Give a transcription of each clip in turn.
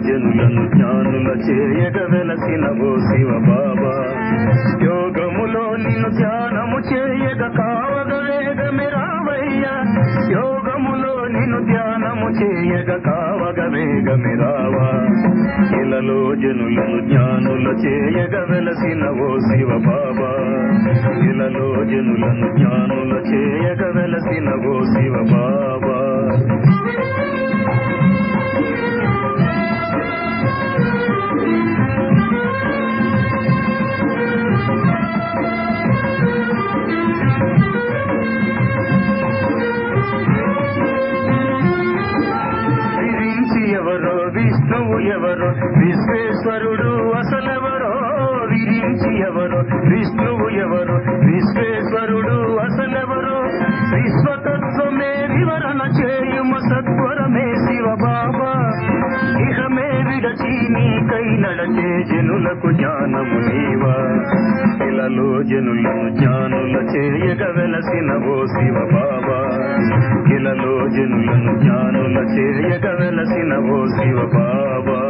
జనులను జ్ఞానుల చేయగ వెలసిన ఓ శివ బాబా. యోగములో నిన్ను ధ్యానము చేయగ కావగ వేగమే రావయ్యా. యోగములో నిన్ను ధ్యానము చేయగ కావగ వేగమే రావా. ఇలలో జనులను జ్ఞానుల చేయగ వెలసిన ఓ శివ బాబా. ఇలలో జనులను జ్ఞానుల చేయగ వెలసిన ఓ శివ బాబా. ఎవరో విష్ణువు ఎవరో విశ్వేశ్వరుడు అసలెవరో. విరించి ఎవరో విష్ణువు ఎవరో విశ్వేశ్వరుడు అసలెవరో. విశ్వతత్వమే వివరణ చేయుమ సత్వరమే శివ బాబా. ఇహమే విడచి నీకై నడచే జనులకు జ్ఞానము నీవా. ఇలలో జనులను జ్ఞానుల చేయగ వెలసిన ఓ శివ బాబా. ఇలలో జనులను జ్ఞానుల చేయగ వెలసిన ఓ శివ బాబా.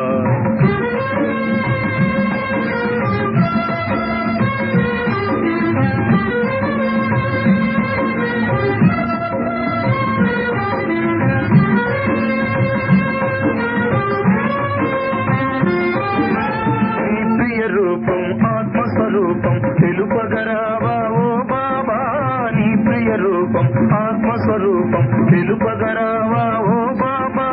ఆత్మస్వరూపం తెలుపగరావా ఓ బాబా. నీ ప్రియ రూపం ఆత్మస్వరూపం తెలుపగరావా ఓ బాబా.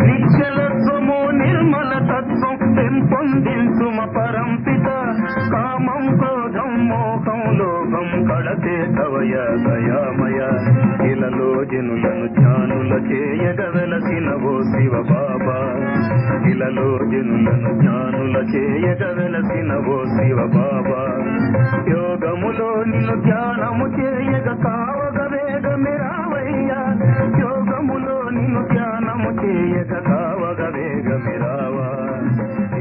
నిశ్చలత్వము నిర్మల తత్వం పెంపొందించుమ పరంపిత. కామం క్రోధం మోహం లోభం కళతే తవయ దయామయ. ఇలలో జనులను జ్ఞానుల చేయగ వెలసిన ఓ శివ బాబా. ఇలలో జనులను జ్ఞానుల చేయగ వెలసిన ఓ శివ బాబా. యోగములో నిన్ను ధ్యానము చేయగ కావగ వేగమే రావయ్యా. యోగములో నిన్ను ధ్యానము చేయగ కావగ వేగమే రావా.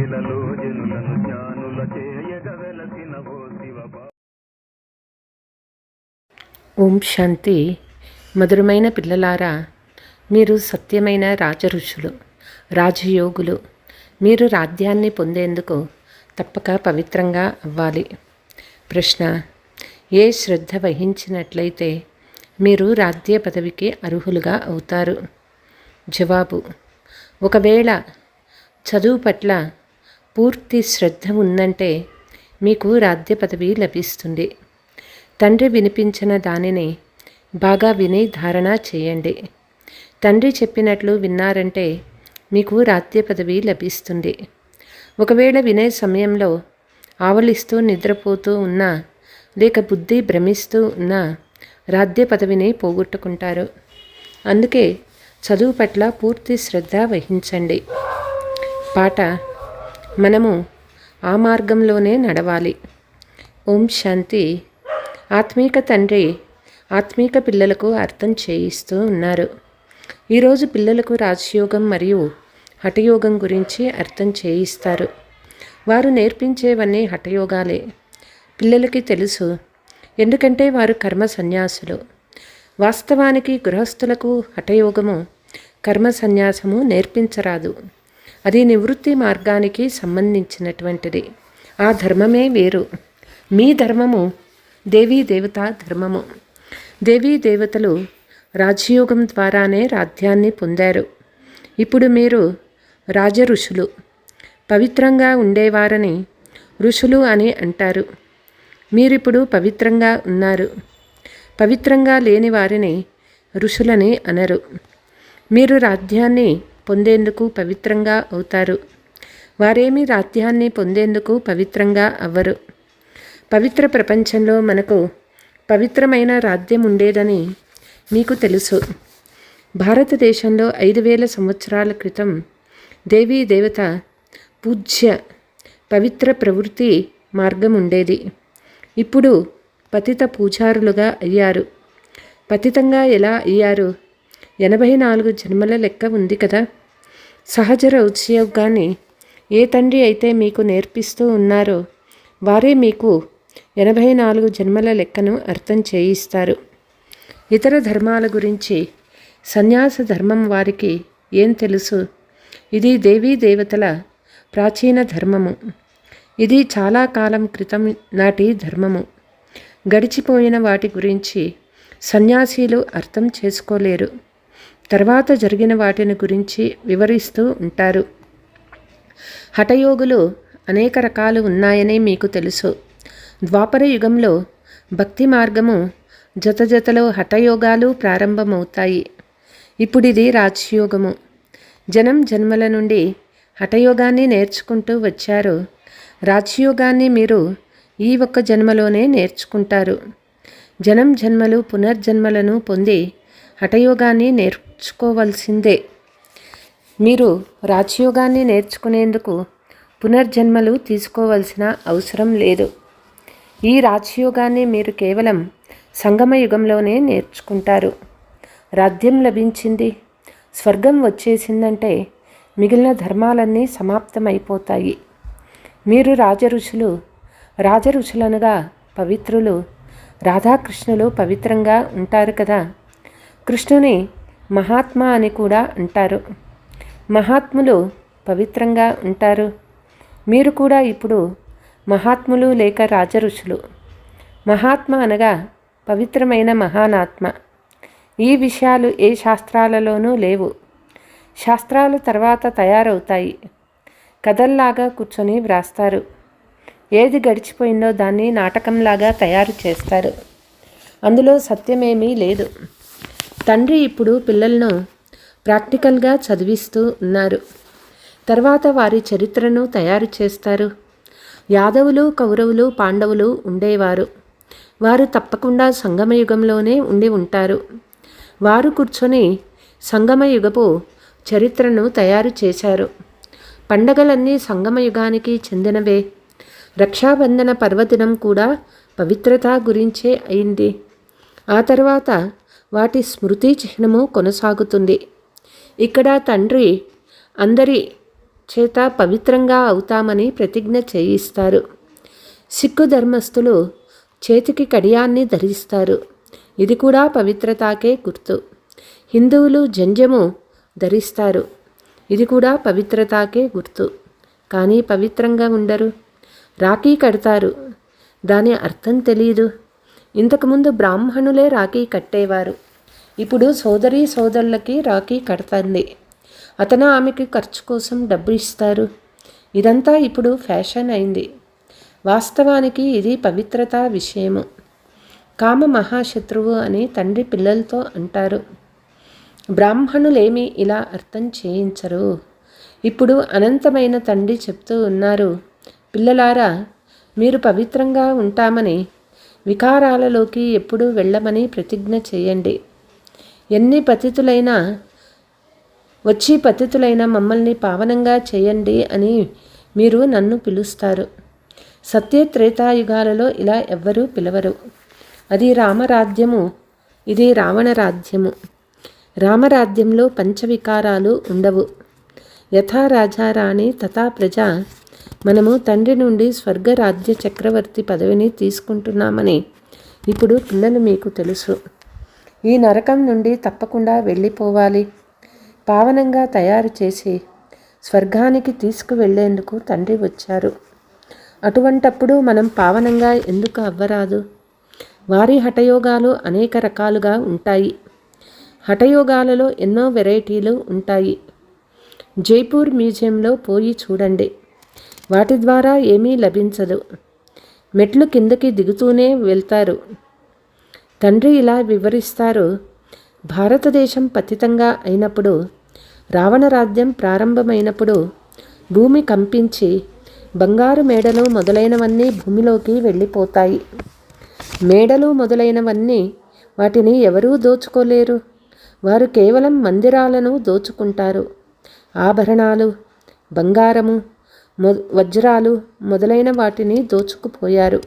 ఇలలో జనులను జ్ఞానుల చేయగ వెలసిన ఓ శివ బాబా. ఓం శాంతి. మధురమైన పిల్లలారా, మీరు సత్యమైన రాజఋషులు, రాజయోగులు. మీరు రాజ్యాన్ని పొందేందుకు తప్పక పవిత్రంగా అవ్వాలి. ప్రశ్న: ఏ శ్రద్ధ వహించినట్లయితే మీరు రాజ్య పదవికి అర్హులుగా అవుతారు? జవాబు: ఒకవేళ చదువు పట్ల పూర్తి శ్రద్ధ ఉందంటే మీకు రాజ్య పదవి లభిస్తుంది. తండ్రి వినిపించిన దానిని బాగా విని ధారణ చేయండి. తండ్రి చెప్పినట్లు విన్నారంటే మీకు రాజ్య పదవి లభిస్తుంది. ఒకవేళ వినే సమయంలో ఆవలిస్తూ నిద్రపోతూ ఉన్నా లేక బుద్ధి భ్రమిస్తూ ఉన్నా రాజ్య పదవిని పోగొట్టుకుంటారు. అందుకే చదువు పట్ల పూర్తి శ్రద్ధ వహించండి. పాట: మనము ఆ మార్గంలోనే నడవాలి. ఓం శాంతి. ఆత్మీక తండ్రి ఆత్మీక పిల్లలకు అర్థం చేయిస్తూ ఉన్నారు. ఈరోజు పిల్లలకు రాజయోగం మరియు హఠయోగం గురించి అర్థం చేయిస్తారు. వారు నేర్పించేవన్నీ హఠయోగాలే. పిల్లలకి తెలుసు, ఎందుకంటే వారు కర్మ సన్యాసులు. వాస్తవానికి గృహస్థులకు హఠయోగము, కర్మ సన్యాసము నేర్పించరాదు. అది నివృత్తి మార్గానికి సంబంధించినటువంటిది. ఆ ధర్మమే వేరు. మీ ధర్మము దేవీ దేవతా ధర్మము. దేవీ దేవతలు రాజయోగం ద్వారానే రాజ్యాన్ని పొందారు. ఇప్పుడు మీరు రాజ ఋషులు. పవిత్రంగా ఉండేవారని ఋషులు అని అంటారు. మీరిప్పుడు పవిత్రంగా ఉన్నారు. పవిత్రంగా లేని వారిని ఋషులని అనరు. మీరు రాజ్యాన్ని పొందేందుకు పవిత్రంగా అవుతారు. వారేమీ రాజ్యాన్ని పొందేందుకు పవిత్రంగా అవ్వరు. పవిత్ర ప్రపంచంలో మనకు పవిత్రమైన రాజ్యం ఉండేదని మీకు తెలుసు. భారతదేశంలో 5000 సంవత్సరాల క్రితం దేవీ దేవత పూజ్య పవిత్ర ప్రవృత్తి మార్గం ఉండేది. ఇప్పుడు పతిత పూజారులుగా అయ్యారు. పతితంగా ఎలా అయ్యారు? 84 జన్మల లెక్క ఉంది కదా. సహజ రౌద్యోగాన్ని ఏ తండ్రి అయితే మీకు నేర్పిస్తూ ఉన్నారో వారే మీకు 84 జన్మల లెక్కను అర్థం చేయిస్తారు. ఇతర ధర్మాల గురించి సన్యాస ధర్మం వారికి ఏం తెలుసు? ఇది దేవీ దేవతల ప్రాచీన ధర్మము. ఇది చాలా కాలం క్రితం నాటి ధర్మము. గడిచిపోయిన వాటి గురించి సన్యాసీలు అర్థం చేసుకోలేరు. తర్వాత జరిగిన వాటిని గురించి వివరిస్తూ ఉంటారు. హఠయోగులు అనేక రకాలు ఉన్నాయని మీకు తెలుసు. ద్వాపర యుగంలో భక్తి మార్గము జతజతలో హఠయోగాలు ప్రారంభమవుతాయి. ఇప్పుడిది రాజయోగము. జన్మల నుండి హఠయోగాన్ని నేర్చుకుంటూ వచ్చారు. రాజయోగాన్ని మీరు ఈ ఒక్క జన్మలోనే నేర్చుకుంటారు. జన్మలు పునర్జన్మలను పొంది హఠయోగాన్ని నేర్చుకోవలసిందే. మీరు రాజయోగాన్ని నేర్చుకునేందుకు పునర్జన్మలు తీసుకోవలసిన అవసరం లేదు. ఈ రాజయోగాన్ని మీరు కేవలం సంగమ యుగంలోనే నేర్చుకుంటారు. రాజ్యం లభించింది, స్వర్గం వచ్చేసిందంటే మిగిలిన ధర్మాలన్నీ సమాప్తమైపోతాయి. మీరు రాజఋషులనగా పవిత్రులు. రాధాకృష్ణులు పవిత్రంగా ఉంటారు కదా. కృష్ణుని మహాత్మా అని కూడా అంటారు. మహాత్ములు పవిత్రంగా ఉంటారు. మీరు కూడా ఇప్పుడు మహాత్ములు లేక రాజఋషులు. మహాత్మ అనగా పవిత్రమైన మహానాత్మ. ఈ విషయాలు ఏ శాస్త్రాలలోనూ లేవు. శాస్త్రాలు తర్వాత తయారవుతాయి. కథల్లాగా కూర్చొని వ్రాస్తారు. ఏది గడిచిపోయిందో దాన్ని నాటకంలాగా తయారు చేస్తారు. అందులో సత్యమేమీ లేదు. తండ్రి ఇప్పుడు పిల్లలను ప్రాక్టికల్గా చదివిస్తూ ఉన్నారు. తర్వాత వారి చరిత్రను తయారు చేస్తారు. యాదవులు, కౌరవులు, పాండవులు ఉండేవారు. వారు తప్పకుండా సంగమయుగంలోనే ఉండి ఉంటారు. వారు కూర్చొని సంగమయుగపు చరిత్రను తయారు చేశారు. పండగలన్నీ సంగమయుగానికి చెందినవే. రక్షాబంధన పర్వదినం కూడా పవిత్రత గురించే అయింది. ఆ తర్వాత వాటి స్మృతి చిహ్నము కొనసాగుతుంది. ఇక్కడ తండ్రి అందరి చేత పవిత్రంగా అవుతామని ప్రతిజ్ఞ చేయిస్తారు. సిక్కు ధర్మస్థులు చేతికి కడియాన్ని ధరిస్తారు. ఇది కూడా పవిత్రతాకే గుర్తు. హిందువులు జంజము ధరిస్తారు. ఇది కూడా పవిత్రతాకే గుర్తు. కానీ పవిత్రంగా ఉండరు. రాఖీ కడతారు. దాని అర్థం తెలియదు. ఇంతకుముందు బ్రాహ్మణులే రాఖీ కట్టేవారు. ఇప్పుడు సోదరులకి రాఖీ కడుతుంది. అతను ఆమెకి ఖర్చు కోసం డబ్బు ఇస్తారు. ఇదంతా ఇప్పుడు ఫ్యాషన్ అయింది. వాస్తవానికి ఇది పవిత్రతా విషయము. కామ మహాశత్రువు అని తండ్రి పిల్లలతో అంటారు. బ్రాహ్మణులేమీ ఇలా అర్థం చేయించరు. ఇప్పుడు అనంతమైన తండ్రి చెప్తూ ఉన్నారు, పిల్లలారా, మీరు పవిత్రంగా ఉంటామని, వికారాలలోకి ఎప్పుడూ వెళ్ళమని ప్రతిజ్ఞ చేయండి. ఎన్ని పతితులైనా వచ్చి పతితులైన మమ్మల్ని పావనంగా చేయండి అని మీరు నన్ను పిలుస్తారు. సత్య త్రేతాయుగాలలో ఇలా ఎవ్వరూ పిలవరు. అది రామరాజ్యము, ఇది రావణ రాజ్యము. రామరాజ్యంలో పంచవికారాలు ఉండవు. యథా రాజా రాణి తథా ప్రజ. మనము తండ్రి నుండి స్వర్గరాజ్య చక్రవర్తి పదవిని తీసుకుంటున్నామని ఇప్పుడు పిల్లలు మీకు తెలుసు. ఈ నరకం నుండి తప్పకుండా వెళ్ళిపోవాలి. పావనంగా తయారు చేసి స్వర్గానికి తీసుకువెళ్లేందుకు తండ్రి వచ్చారు. అటువంటప్పుడు మనం పావనంగా ఎందుకు అవ్వరాదు? వారి హఠయోగాలు అనేక రకాలుగా ఉంటాయి. హఠయోగాలలో ఎన్నో వెరైటీలు ఉంటాయి. జైపూర్ మ్యూజియంలో పోయి చూడండి. వాటి ద్వారా ఏమీ లభించదు. మెట్లు కిందకి దిగుతూనే వెళ్తారు. తండ్రి ఇలా వివరిస్తారు, భారతదేశం పతితంగా అయినప్పుడు, రావణ రాజ్యం ప్రారంభమైనప్పుడు భూమి కంపించి బంగారు మేడలు మొదలైనవన్నీ భూమిలోకి వెళ్ళిపోతాయి. మేడలు మొదలైనవన్నీ వాటిని ఎవరూ దోచుకోలేరు. వారు కేవలం మందిరాలను దోచుకుంటారు. ఆభరణాలు, బంగారము, వజ్రాలు మొదలైన వాటిని దోచుకుపోయారు.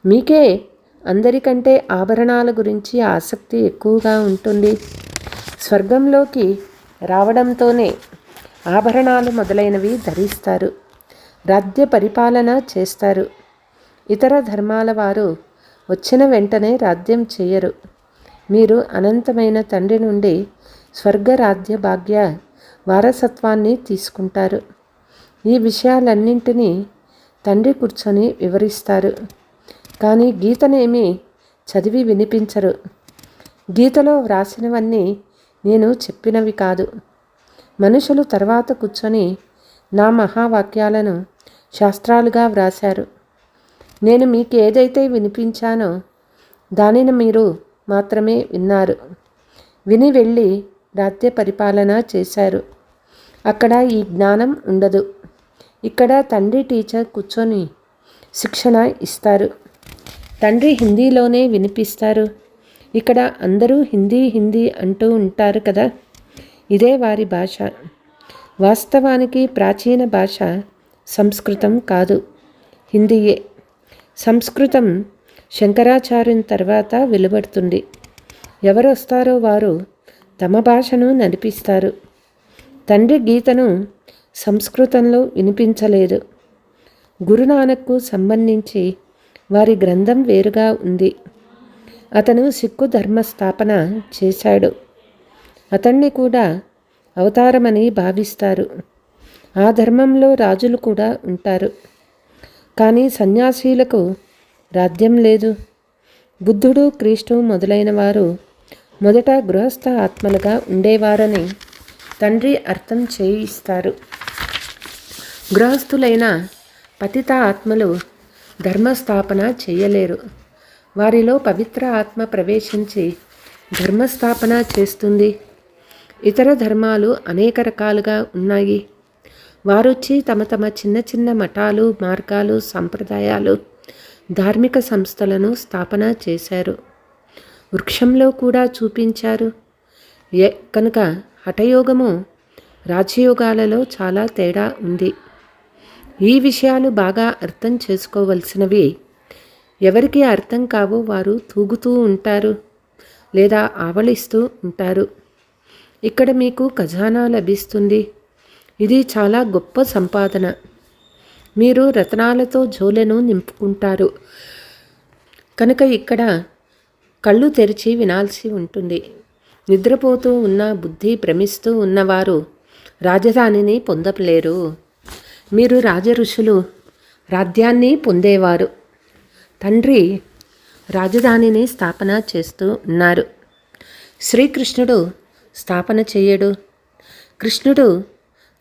మీకే అందరికంటే ఆభరణాల గురించి ఆసక్తి ఎక్కువగా ఉంటుంది. స్వర్గంలోకి రావడంతోనే ఆభరణాలు మొదలైనవి ధరిస్తారు. రాజ్య పరిపాలన చేస్తారు. ఇతర ధర్మాల వారు వచ్చిన వెంటనే రాజ్యం చేయరు. మీరు అనంతమైన తండ్రి నుండి స్వర్గరాజ్య భాగ్య వారసత్వాన్ని తీసుకుంటారు. ఈ విషయాలన్నింటినీ తండ్రి కూర్చొని వివరిస్తారు. కానీ గీతనేమీ చదివి వినిపించరు. గీతలో వ్రాసినవన్నీ నేను చెప్పినవి కాదు. మనుషులు తర్వాత కూర్చొని నా మహావాక్యాలను శాస్త్రాలుగా వ్రాశారు. నేను మీకు ఏదైతే వినిపించానో దానిని మీరు మాత్రమే విన్నారు. విని వెళ్ళి రాజ్య పరిపాలన చేశారు. అక్కడ ఈ జ్ఞానం ఉండదు. ఇక్కడ తండ్రి టీచర్ కూర్చొని శిక్షణ ఇస్తారు. తండ్రి హిందీలోనే వినిపిస్తారు. ఇక్కడ అందరూ హిందీ అంటూ ఉంటారు కదా. ఇదే వారి భాష. వాస్తవానికి ప్రాచీన భాష సంస్కృతం కాదు, హిందీయే. సంస్కృతం శంకరాచార్యుని తర్వాత వెలువడుతుంది. ఎవరు వస్తారో వారు తమ భాషను నడిపిస్తారు. తండ్రి గీతను సంస్కృతంలో వినిపించలేదు. గురునానక్కు సంబంధించి వారి గ్రంథం వేరుగా ఉంది. అతను సిక్కు ధర్మ స్థాపన చేశాడు. అతన్ని కూడా అవతారమని భావిస్తారు. ఆ ధర్మంలో రాజులు కూడా ఉంటారు. కానీ సన్యాసీలకు రాజ్యం లేదు. బుద్ధుడు, క్రీస్తు మొదలైన వారు మొదట గృహస్థ ఆత్మలుగా ఉండేవారని తండ్రి అర్థం చేయిస్తారు. గృహస్థులైన పతిత ఆత్మలు ధర్మస్థాపన చేయలేరు. వారిలో పవిత్ర ఆత్మ ప్రవేశించి ధర్మస్థాపన చేస్తుంది. ఇతర ధర్మాలు అనేక రకాలుగా ఉన్నాయి. వారొచ్చి తమ తమ చిన్న చిన్న మఠాలు, మార్గాలు, సంప్రదాయాలు, ధార్మిక సంస్థలను స్థాపన చేశారు. వృక్షంలో కూడా చూపించారు. కనుక హఠయోగము రాజయోగాలలో చాలా తేడా ఉంది. ఈ విషయాలు బాగా అర్థం చేసుకోవలసినవి. ఎవరికి అర్థం కావో వారు తూగుతూ ఉంటారు లేదా ఆవలిస్తూ ఉంటారు. ఇక్కడ మీకు ఖజానా లభిస్తుంది. ఇది చాలా గొప్ప సంపాదన. మీరు రత్నాలతో జోలెను నింపుకుంటారు. కనుక ఇక్కడ కళ్ళు తెరిచి వినాల్సి ఉంటుంది. నిద్రపోతూ ఉన్న బుద్ధి భ్రమిస్తూ ఉన్నవారు రాజధానిని పొందలేరు. మీరు రాజఋషులు రాజ్యాన్ని పొందేవారు. తండ్రి రాజధానిని స్థాపన చేస్తూ ఉన్నారు. శ్రీకృష్ణుడు స్థాపన చేయడు. కృష్ణుడు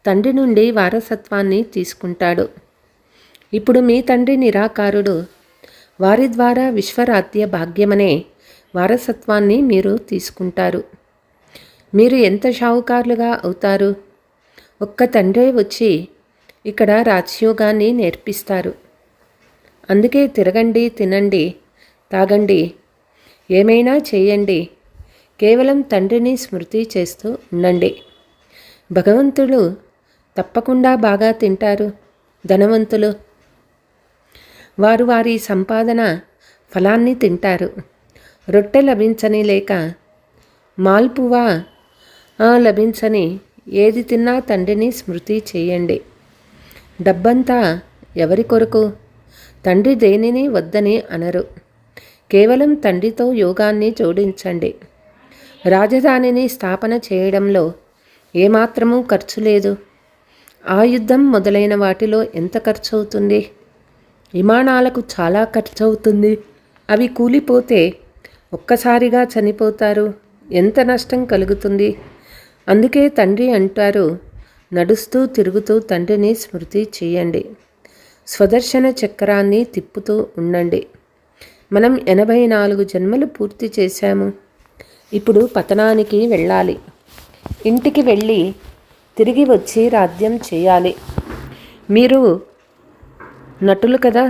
తండ్రి నుండి వారసత్వాన్ని తీసుకుంటాడు. ఇప్పుడు మీ తండ్రి నిరాకారుడు. వారి ద్వారా విశ్వరాజ్య భాగ్యమనే వారసత్వాన్ని మీరు తీసుకుంటారు. మీరు ఎంత షావుకారులుగా అవుతారు. ఒక్క తండ్రే వచ్చి ఇక్కడ రాజయోగాన్ని నేర్పిస్తారు. అందుకే తిరగండి, తినండి, తాగండి, ఏమైనా చేయండి. కేవలం తండ్రిని స్మృతి చేస్తూ ఉండండి. భగవంతుడు తప్పకుండా బాగా తింటారు. ధనవంతులు వారు వారి సంపాదన ఫలాన్ని తింటారు. రొట్టె లభించని లేక మాల్పువా లభించని ఏది తిన్నా తండ్రిని స్మృతి చేయండి. డబ్బంతా ఎవరి కొరకు? తండ్రి దేనిని వద్దని అనరు. కేవలం తండ్రితో యోగాన్ని జోడించండి. రాజధానిని స్థాపన చేయడంలో ఏమాత్రమూ ఖర్చు లేదు. ఆయుధం మొదలైన వాటిలో ఎంత ఖర్చు అవుతుంది? విమానాలకు చాలా ఖర్చు అవుతుంది. అవి కూలిపోతే ఒక్కసారిగా చనిపోతారు. ఎంత నష్టం కలుగుతుంది? అందుకే తండ్రి అంటారు, నడుస్తూ తిరుగుతూ తండ్రిని స్మృతి చేయండి. స్వదర్శన చక్రాన్ని తిప్పుతూ ఉండండి. మనం 84 జన్మలు పూర్తి చేశాము. ఇప్పుడు పతనానికి వెళ్ళాలి. ఇంటికి వెళ్ళి తిరిగి వచ్చి రాజ్యం చేయాలి. మీరు నటులు కదా.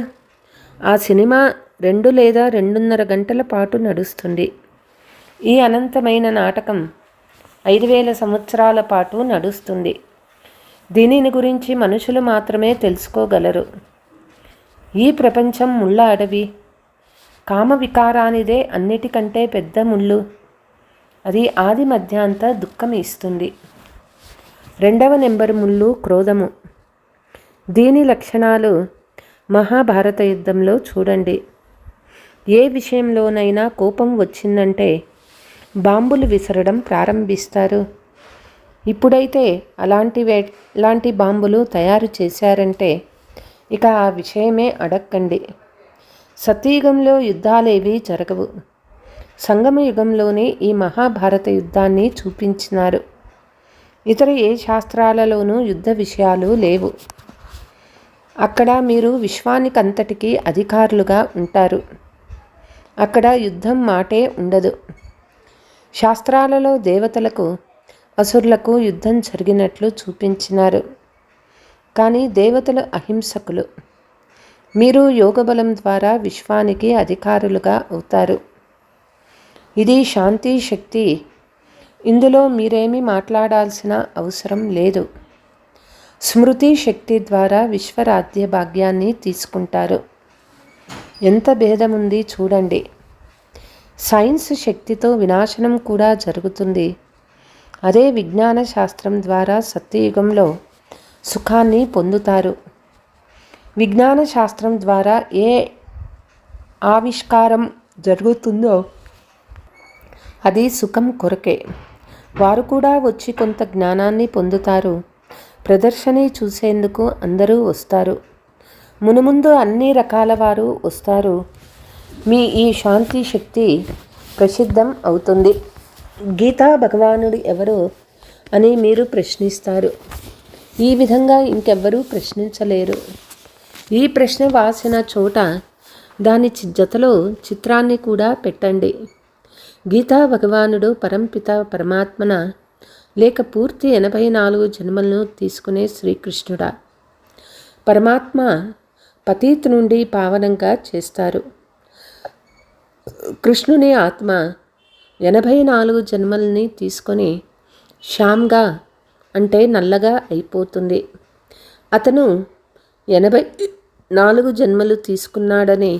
ఆ సినిమా 2 లేదా 2.5 గంటల పాటు నడుస్తుంది. ఈ అనంతమైన నాటకం 5000 సంవత్సరాల పాటు నడుస్తుంది. దీనిని గురించి మనుషులు మాత్రమే తెలుసుకోగలరు. ఈ ప్రపంచం ముళ్ళ అడవి. కామ వికారానిదే అన్నిటికంటే పెద్ద ముళ్ళు. అది ఆది మధ్యాంత దుఃఖం ఇస్తుంది. 2వ నెంబరు ముళ్ళు క్రోధము. దీని లక్షణాలు మహాభారత యుద్ధంలో చూడండి. ఏ విషయంలోనైనా కోపం వచ్చిందంటే బాంబులు విసరడం ప్రారంభిస్తారు. ఇప్పుడైతే అలాంటి బాంబులు తయారు చేశారంటే ఇక ఆ విషయమే అడక్కండి. సత్యయుగంలో యుద్ధాలేవీ జరగవు. సంగమ యుగంలోనే ఈ మహాభారత యుద్ధాన్ని చూపించినారు. ఇతర ఏ శాస్త్రాలలోనూ యుద్ధ విషయాలు లేవు. అక్కడ మీరు విశ్వానికంతటికీ అధికారులుగా ఉంటారు. అక్కడ యుద్ధం మాటే ఉండదు. శాస్త్రాలలో దేవతలకు అసురులకు యుద్ధం జరిగినట్లు చూపించినారు. కానీ దేవతలు అహింసకులు. మీరు యోగబలం ద్వారా విశ్వానికి అధికారులుగా అవుతారు. ఇది శాంతి శక్తి. ఇందులో మీరేమీ మాట్లాడాల్సిన అవసరం లేదు. స్మృతి శక్తి ద్వారా విశ్వరాజ్య భాగ్యాన్ని తీసుకుంటారు. ఎంత భేదముంది చూడండి. సైన్స్ శక్తితో వినాశనం కూడా జరుగుతుంది. అదే విజ్ఞాన శాస్త్రం ద్వారా సత్యయుగంలో సుఖాన్ని పొందుతారు. విజ్ఞాన శాస్త్రం ద్వారా ఏ ఆవిష్కారం జరుగుతుందో అది సుఖం కొరకే. వారు కూడా వచ్చి కొంత జ్ఞానాన్ని పొందుతారు. ప్రదర్శన చూసేందుకు అందరూ వస్తారు. మునుముందు అన్ని రకాల వారు వస్తారు. మీ ఈ శాంతి శక్తి ప్రసిద్ధం అవుతుంది. గీతా భగవానుడు ఎవరు అని మీరు ప్రశ్నిస్తారు. ఈ విధంగా ఇంకెవ్వరూ ప్రశ్నించలేరు. ఈ ప్రశ్న వాసిన చోట దాని జతలో చిత్రాన్ని కూడా పెట్టండి. గీతా భగవానుడు పరంపిత పరమాత్మన, లేక పూర్తి 84 జన్మలను తీసుకునే శ్రీకృష్ణుడా? పరమాత్మ పతీత్ నుండి పావనంగా చేస్తారు. కృష్ణుని ఆత్మ 84 జన్మల్ని తీసుకొని శ్యామ్గా అంటే నల్లగా అయిపోతుంది. అతను 84 జన్మలు తీసుకున్నాడని,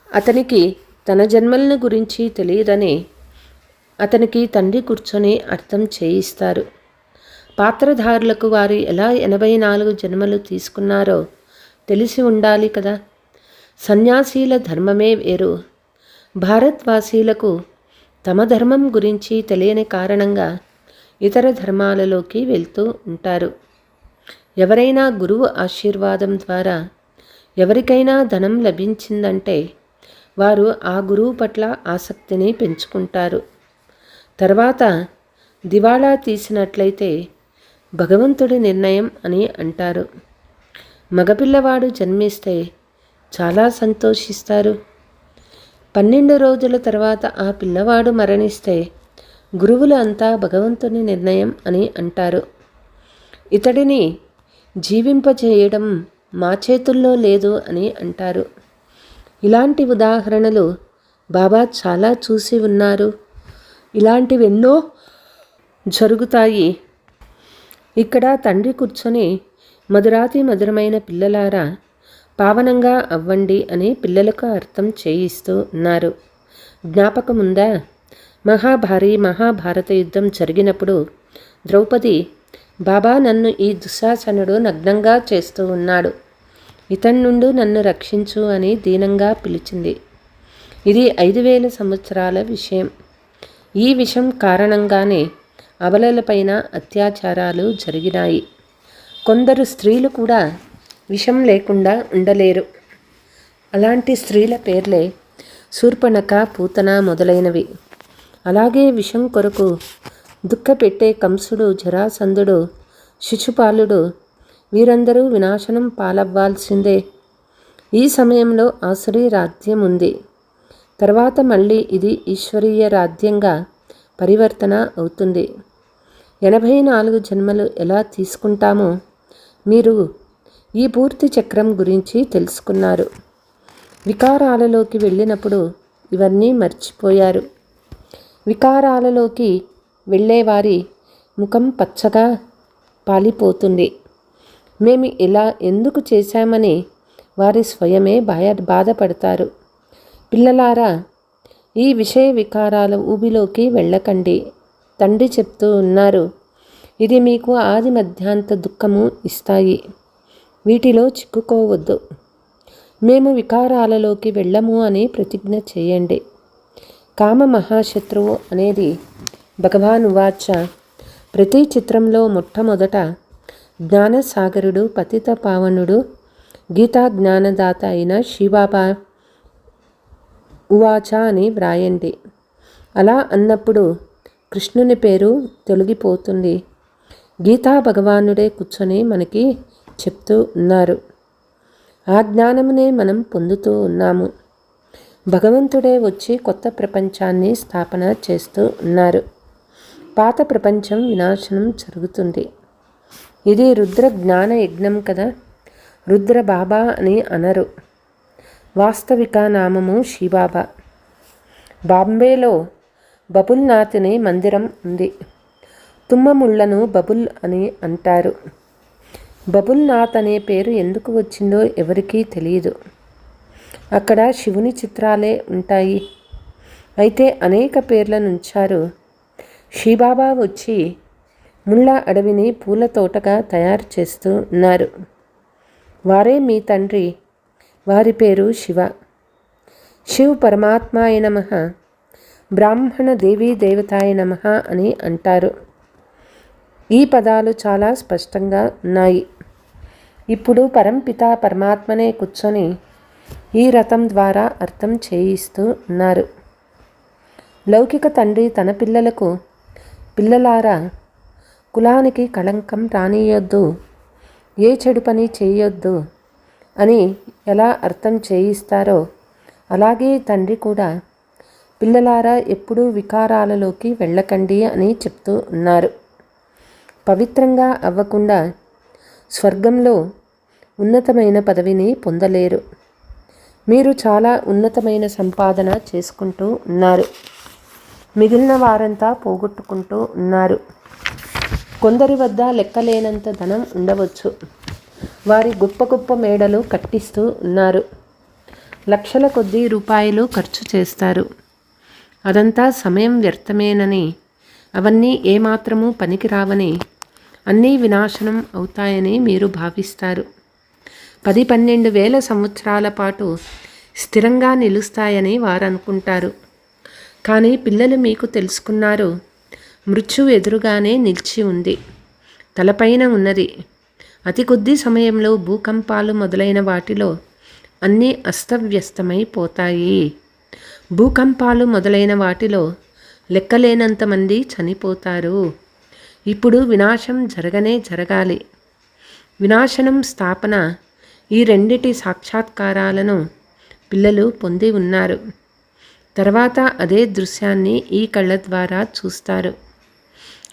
అతనికి తన జన్మలను గురించి తెలియదని అతనికి తండ్రి కూర్చొని అర్థం చేయిస్తారు. పాత్రధారులకు వారు ఎలా 84 జన్మలు తీసుకున్నారో తెలిసి ఉండాలి కదా. సన్యాసీల ధర్మమే వేరు. భారత్వాసీలకు తమ ధర్మం గురించి తెలియని కారణంగా ఇతర ధర్మాలలోకి వెళ్తూ ఉంటారు. ఎవరైనా గురువు ఆశీర్వాదం ద్వారా ఎవరికైనా ధనం లభించిందంటే వారు ఆ గురువు పట్ల ఆసక్తిని పెంచుకుంటారు. తర్వాత దివాళా తీసినట్లయితే భగవంతుడి నిర్ణయం అని అంటారు. మగపిల్లవాడు జన్మిస్తే చాలా సంతోషిస్తారు. 12 రోజుల తర్వాత ఆ పిల్లవాడు మరణిస్తే గురువులు అంతా భగవంతుని నిర్ణయం అని అంటారు. ఇతడిని జీవింపజేయడం మా చేతుల్లో లేదు అని అంటారు. ఇలాంటి ఉదాహరణలు బాబా చాలా చూసి ఉన్నారు. ఇలాంటివెన్నో జరుగుతాయి. ఇక్కడ తండ్రి కూర్చొని మధురాతి మధురమైన పిల్లలారా పావనంగా అవ్వండి అని పిల్లలకు అర్థం చేయిస్తూ ఉన్నారు. జ్ఞాపకముందా? మహాభారత యుద్ధం జరిగినప్పుడు ద్రౌపది, బాబా నన్ను ఈ దుశ్శాసనుడు నగ్నంగా చేస్తూ ఉన్నాడు, ఇతని నుండి నన్ను రక్షించు అని దీనంగా పిలిచింది. ఇది 5000 సంవత్సరాల విషయం. ఈ విషయం కారణంగానే అబలలపైన అత్యాచారాలు జరిగినాయి. కొందరు స్త్రీలు కూడా విషం లేకుండా ఉండలేరు. అలాంటి స్త్రీల పేర్లే శూర్పణఖ, పూతన మొదలైనవి. అలాగే విషం కొరకు దుఃఖపెట్టే కంసుడు, జరాసంధుడు, శిశుపాలుడు వీరందరూ వినాశనం పాలవ్వాల్సిందే. ఈ సమయంలో ఆసురీ రాజ్యం ఉంది. తర్వాత మళ్ళీ ఇది ఈశ్వరీయ రాజ్యంగా పరివర్తన అవుతుంది. 84 జన్మలు ఎలా తీసుకుంటామో మీరు ఈ పూర్తి చక్రం గురించి తెలుసుకున్నారు. వికారాలలోకి వెళ్ళినప్పుడు ఇవన్నీ మర్చిపోయారు. వికారాలలోకి వెళ్ళేవారి ముఖం పచ్చగా పాలిపోతుంది. మేము ఇలా ఎందుకు చేశామని వారి స్వయమే బాధపడతారు. పిల్లలారా, ఈ విషయ వికారాల ఊబిలోకి వెళ్ళకండి. తండ్రి చెప్తూ ఉన్నారు, ఇది మీకు ఆది మధ్యాంత దుఃఖము ఇస్తాయి. వీటిలో చిక్కుకోవద్దు. మేము వికారాలలోకి వెళ్ళము అని ప్రతిజ్ఞ చేయండి. కామ మహాశత్రువు అనేది భగవాన్ ఉవాచ ప్రతి చిత్రంలో మొట్టమొదట జ్ఞానసాగరుడు, పతిత పావనుడు, గీతా జ్ఞానదాత అయిన శివబాబా ఉవాచ అని వ్రాయండి. అలా అన్నప్పుడు కృష్ణుని పేరు తొలగిపోతుంది. గీతా భగవానుడే కూర్చొని మనకి చెప్తూ ఉన్నారు. ఆ జ్ఞానమునే మనం పొందుతూ ఉన్నాము. భగవంతుడే వచ్చి కొత్త ప్రపంచాన్ని స్థాపన చేస్తూ ఉన్నారు. పాత ప్రపంచం వినాశనం జరుగుతుంది. ఇది రుద్ర జ్ఞాన యజ్ఞం కదా. రుద్ర బాబా అని అనరు. వాస్తవిక నామము శివబాబా. బాంబేలో బబుల్నాథ్ అనే మందిరం ఉంది. తుమ్మముళ్లను బబుల్ అని అంటారు. బబుల్నాథ్ అనే పేరు ఎందుకు వచ్చిందో ఎవరికీ తెలియదు. అక్కడ శివుని చిత్రాలే ఉంటాయి. అయితే అనేక పేర్లను ఉంచారు. శివబాబా వచ్చి ముళ్ళ అడవిని పూల తోటగా తయారు చేస్తూ ఉన్నారు. వారే మీ తండ్రి. వారి పేరు శివ. శివ్ పరమాత్మాయ నమః, బ్రాహ్మణ దేవీ దేవతాయ నమః అని అంటారు. ఈ పదాలు చాలా స్పష్టంగా ఉన్నాయి. ఇప్పుడు పరంపిత పరమాత్మనే కూర్చొని ఈ రథం ద్వారా అర్థం చేయిస్తూ ఉన్నారు. లౌకిక తండ్రి తన పిల్లలకు, పిల్లలారా కులానికి కళంకం రానియొద్దు, ఏ చెడు పని చేయొద్దు అని ఎలా అర్థం చేయిస్తారో అలాగే తండ్రి కూడా పిల్లలారా ఎప్పుడూ వికారాలలోకి వెళ్ళకండి అని చెప్తూ ఉన్నారు. పవిత్రంగా అవ్వకుండా స్వర్గంలో ఉన్నతమైన పదవిని పొందలేరు. మీరు చాలా ఉన్నతమైన సంపాదన చేసుకుంటూ ఉన్నారు. మిగిలిన వారంతా పోగొట్టుకుంటూ ఉన్నారు. కొందరి వద్ద లెక్కలేనంత ధనం ఉండవచ్చు. వారి గొప్ప గొప్ప మేడలు కట్టిస్తూ ఉన్నారు. లక్షల కొద్దీ రూపాయలు ఖర్చు చేస్తారు. అదంతా సమయం వ్యర్థమేనని, అవన్నీ ఏమాత్రమూ పనికిరావని, అన్నీ వినాశనం అవుతాయని మీరు భావిస్తారు. 10-12 వేల సంవత్సరాల పాటు స్థిరంగా నిలుస్తాయని వారు అనుకుంటారు. కానీ పిల్లలు మీకు తెలుసుకున్నారు, మృత్యువు ఎదురుగానే నిలిచి ఉంది, తలపైన ఉన్నది. అతి కొద్ది సమయంలో భూకంపాలు మొదలైన వాటిలో అన్నీ అస్తవ్యస్తమైపోతాయి. భూకంపాలు మొదలైన వాటిలో లెక్కలేనంతమంది చనిపోతారు. ఇప్పుడు వినాశం జరగనే జరగాలి. వినాశనం, స్థాపన, ఈ రెండిటి సాక్షాత్కారాలను పిల్లలు పొంది ఉన్నారు. తర్వాత అదే దృశ్యాన్ని ఈ కళ్ళ ద్వారా చూస్తారు.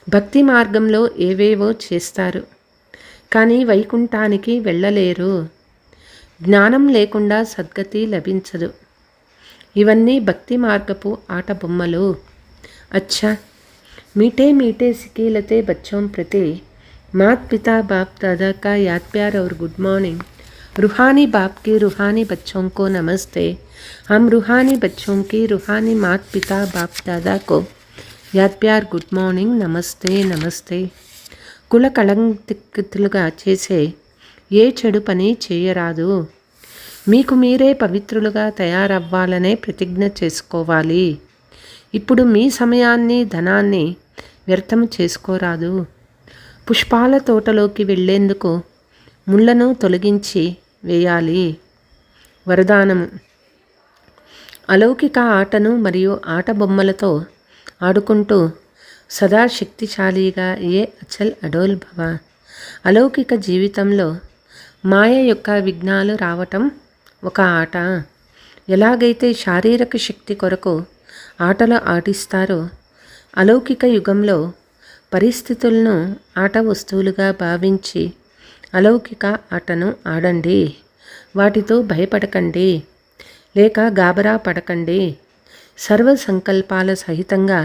భక్తి మార్గంలో ఏవేవో చేస్తారు, కానీ వైకుంఠానికి వెళ్ళలేరు. జ్ఞానం లేకుండా సద్గతి లభించదు. ఇవన్నీ భక్తి మార్గపు ఆట బొమ్మలు. अच्छा, मीठे मीठे सिकीलते बच्चों प्रति मात पिता बाप दादा का याद प्यार और गुड मॉर्निंग. रूहानी बाप की रूहानी बच्चों को नमस्ते. हम रूहानी बच्चों की रूहानी मात पिता बाप दादा को याद प्यार गुड मॉर्निंग, नमस्ते नमस्ते. కుల కళంకితులుగా చేసే ఏ చెడు పని చేయరాదు. మీకు మీరే పవిత్రులుగా తయారవ్వాలనే ప్రతిజ్ఞ చేసుకోవాలి. ఇప్పుడు మీ సమయాన్ని, ధనాన్ని వ్యర్థం చేసుకోరాదు. పుష్పాల తోటలోకి వెళ్ళేందుకు ముళ్ళను తొలగించి వేయాలి. వరదానము: అలౌకిక ఆటను మరియు ఆట బొమ్మలతో ఆడుకుంటూ సదా శక్తిశాలిగా ఏ అచల్ అడోల్ భవ. అలౌకిక జీవితంలో మాయ యొక్క విఘ్నాలు రావటం ఒక ఆట. ఎలాగైతే శారీరక శక్తి కొరకు ఆటలు ఆడిస్తారో, అలౌకిక యుగంలో పరిస్థితులను ఆట వస్తువులుగా భావించి అలౌకిక ఆటను ఆడండి. వాటితో భయపడకండి, లేక గాబరా పడకండి. సర్వ సంకల్పాల సహితంగా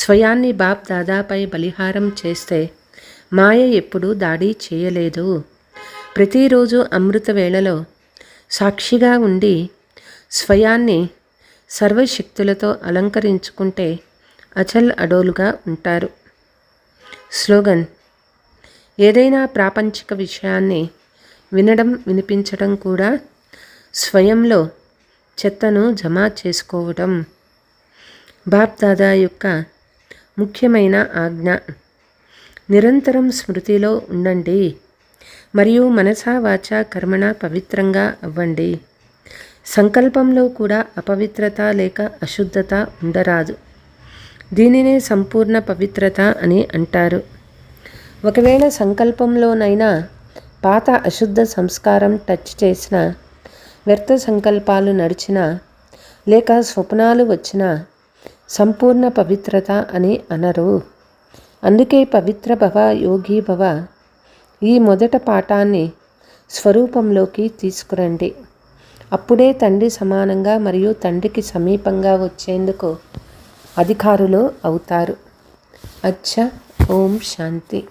స్వయాన్ని బాప్ దాదాపై బలిహారం చేస్తే మాయ ఎప్పుడూ దాడి చేయలేదు. ప్రతిరోజు అమృత వేళలో సాక్షిగా ఉండి స్వయాన్ని సర్వశక్తులతో అలంకరించుకుంటే అచల్ అడోలుగా ఉంటారు. స్లోగన్: ఏదైనా ప్రాపంచిక విషయాన్ని వినడం, వినిపించడం కూడా స్వయంలో చెత్తను జమ చేసుకోవడం. బాప్ దాదా యొక్క ముఖ్యమైన ఆజ్ఞ: నిరంతరం స్మృతిలో ఉండండి మరియు మనసా వాచా కర్మణ పవిత్రంగా అవ్వండి. సంకల్పంలో కూడా అపవిత్రత లేక అశుద్ధత ఉండరాదు. దీనినే సంపూర్ణ పవిత్రత అని అంటారు. ఒకవేళ సంకల్పంలోనైనా పాత అశుద్ధ సంస్కారం టచ్ చేసిన, వ్యర్థ సంకల్పాలు నడిచినా లేక స్వప్నాలు వచ్చినా సంపూర్ణ పవిత్రత అని అనరు. అందుకే పవిత్ర భవ యోగి భవ ఈ మొదట పాఠాన్ని స్వరూపంలోకి తీసుకురండి. అప్పుడే తండ్రి సమానంగా మరియు తండ్రికి సమీపంగా వచ్చేందుకు అధికారులు అవుతారు. అచ్చా, ఓం శాంతి.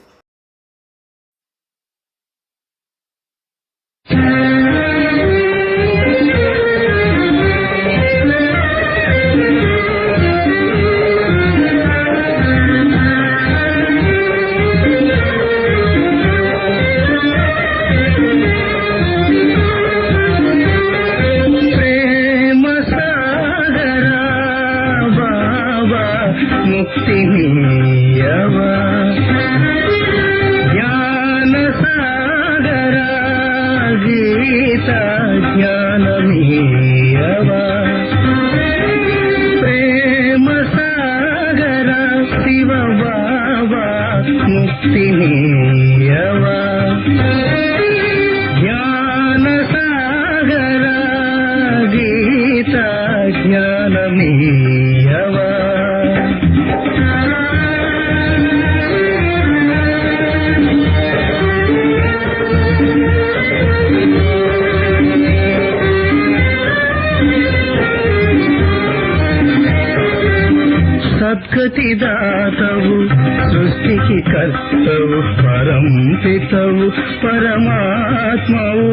సద్గతిదాతవు సృష్టికి కర్తవు పరం పితవు పరమాత్మవు.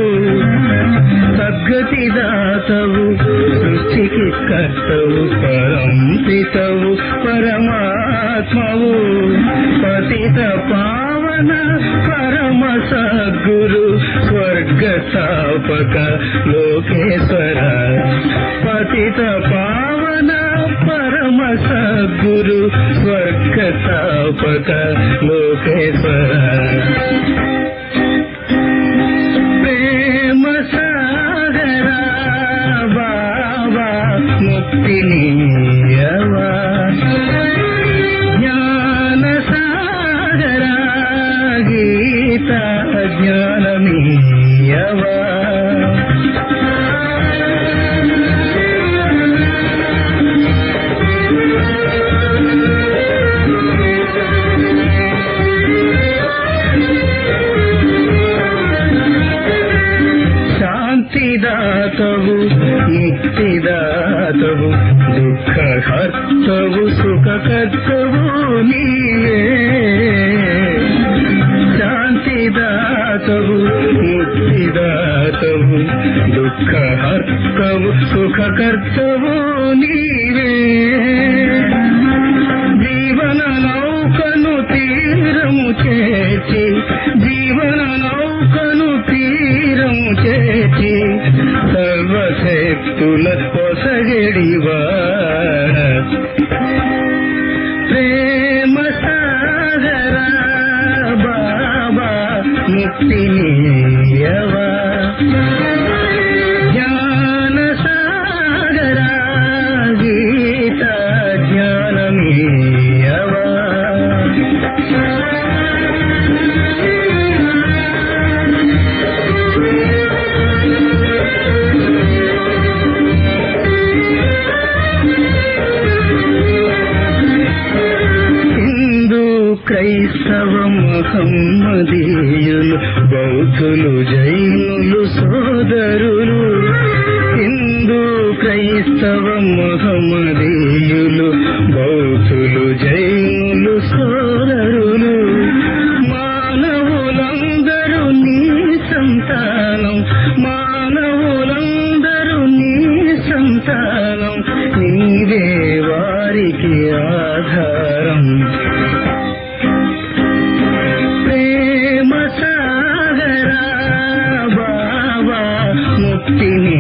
సద్గతిదాతవు సృష్టికి కర్తవు పరం పితవు పరమాత్మవు. పతిత పావన పరమ సద్గురు స్వర్గ స్థాపక లోకేశ్వర. పతిత పావన పరమ సద్గురు స్వర్గ స్థాపక లోకేశ్వర. ప్రేమ సాగర బాబా ముక్తినీయవా. జ్ఞాన సాగర గీత జ్ఞానమీయవా. శాంతిదాతవు ముక్తిదాతవు దుఃఖహర్తవు సుఖకర్తవు నీవే. శాంతిదాతవు ముక్తిదాతవు దుఃఖహర్తవు సుఖకర్తవు నీవే. జీవన నౌకను తీరము చేర్చి, జీవన నౌకను తీరము చేర్చి సర్వశక్తుల పొసగడివాడ. ప్రేమ సాగర బాబా ముక్తినీయవా. జ్ఞాన సాగర గీత జ్ఞానమీయవా. క్రైస్తవ మహమ్మదీయులు బౌద్ధులు జైనులు సోదరులు. హిందూ క్రైస్తవ మహమ్మదీయులు బౌద్ధులు జైనులు సోదరులు. మానవులందరూ నీ సంతానం, మానవులందరూ నీ సంతానం. నీవే వారికి ఆధారం. ముక్తిని